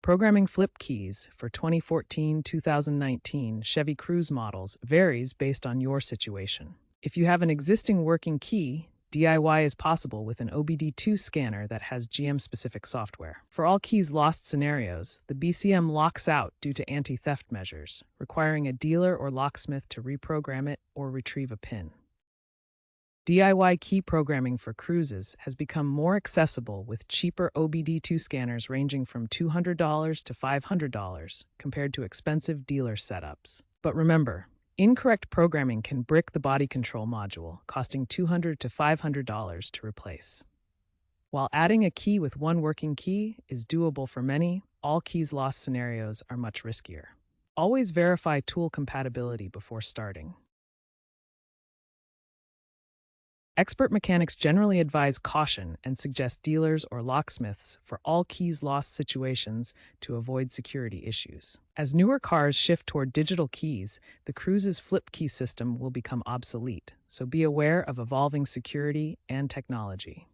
Programming flip keys for 2014-2019 Chevy Cruze models varies based on your situation. If you have an existing working key, DIY is possible with an OBD2 scanner that has GM-specific software. For all keys lost scenarios, the BCM locks out due to anti-theft measures, requiring a dealer or locksmith to reprogram it or retrieve a PIN. DIY key programming for Cruzes has become more accessible with cheaper OBD2 scanners ranging from $200 to $500 compared to expensive dealer setups. But remember, incorrect programming can brick the body control module, costing $200 to $500 to replace. While adding a key with one working key is doable for many, all keys lost scenarios are much riskier. Always verify tool compatibility before starting. Expert mechanics generally advise caution and suggest dealers or locksmiths for all keys lost situations to avoid security issues. As newer cars shift toward digital keys, the Cruze's flip key system will become obsolete, so be aware of evolving security and technology.